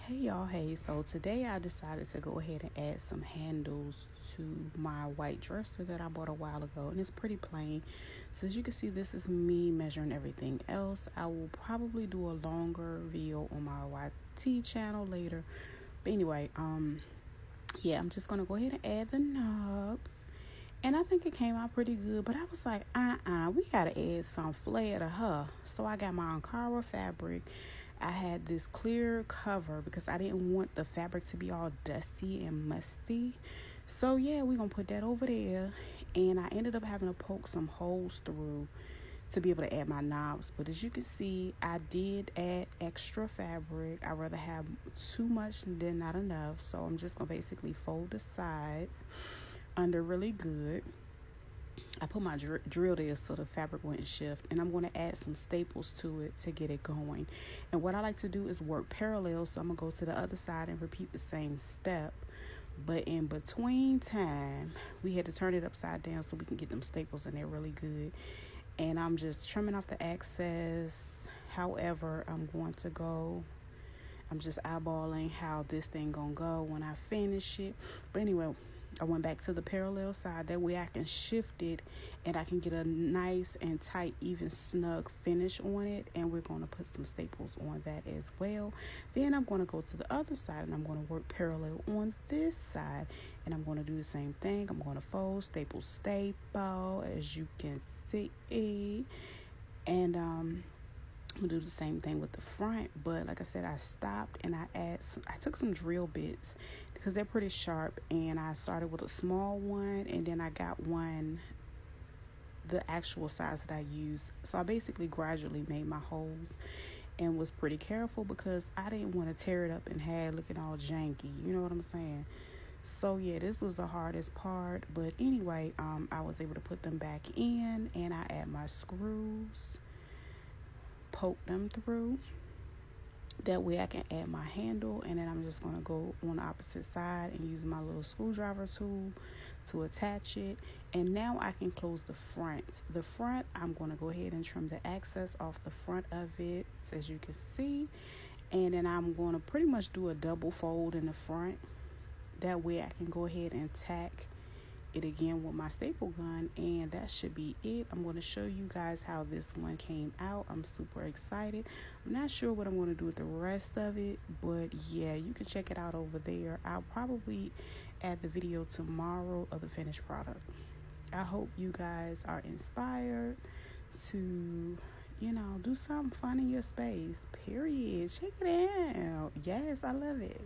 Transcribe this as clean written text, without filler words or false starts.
Hey y'all, hey, so today I decided to go ahead and add some handles to my white dresser that I bought a while ago, and it's pretty plain. So as you can see, this is me measuring everything else. I will probably do a longer video on my YT channel later, but anyway, yeah, I'm just gonna go ahead and add the knobs, and I think it came out pretty good, but I was like, we gotta add some flair to her. So I got my Ankara fabric. I had this clear cover because I didn't want the fabric to be all dusty and musty. So yeah, we're gonna put that over there, and I ended up having to poke some holes through to be able to add my knobs. But as you can see, I did add extra fabric. I rather have too much than not enough, so I'm just gonna basically fold the sides under really good. I put my drill there so the fabric wouldn't shift, and I'm going to add some staples to it to get it going. And what I like to do is work parallel, so I'm going to go to the other side and repeat the same step. But in between time, we had to turn it upside down so we can get them staples in there really good. And I'm just trimming off the excess. However, I'm just eyeballing how this thing gonna go when I finish it. But anyway, I went back to the parallel side. That way I can shift it and I can get a nice and tight, even snug finish on it. And we're going to put some staples on that as well. Then I'm going to go to the other side and I'm going to work parallel on this side. And I'm going to do the same thing. I'm going to fold, staple, as you can see. And I'm gonna do the same thing with the front, but like I said, I stopped and I took some drill bits because they're pretty sharp, and I started with a small one, and then I got one the actual size that I used. So I basically gradually made my holes and was pretty careful because I didn't want to tear it up and have it looking all janky, you know what I'm saying? So yeah, this was the hardest part, but anyway, I was able to put them back in, and I add my screws, poke them through. That way I can add my handle, and then I'm just going to go on the opposite side and use my little screwdriver tool to attach it. And now I can close the front. The front, I'm going to go ahead and trim the excess off the front of it, as you can see. And then I'm going to pretty much do a double fold in the front. That way I can go ahead and tack it again with my staple gun, and that should be it. I'm going to show you guys how this one came out. I'm super excited. I'm not sure what I'm going to do with the rest of it, but yeah, you can check it out over there. I'll probably add the video tomorrow of the finished product. I hope you guys are inspired to, do something fun in your space, period. Check it out. Yes, I love it.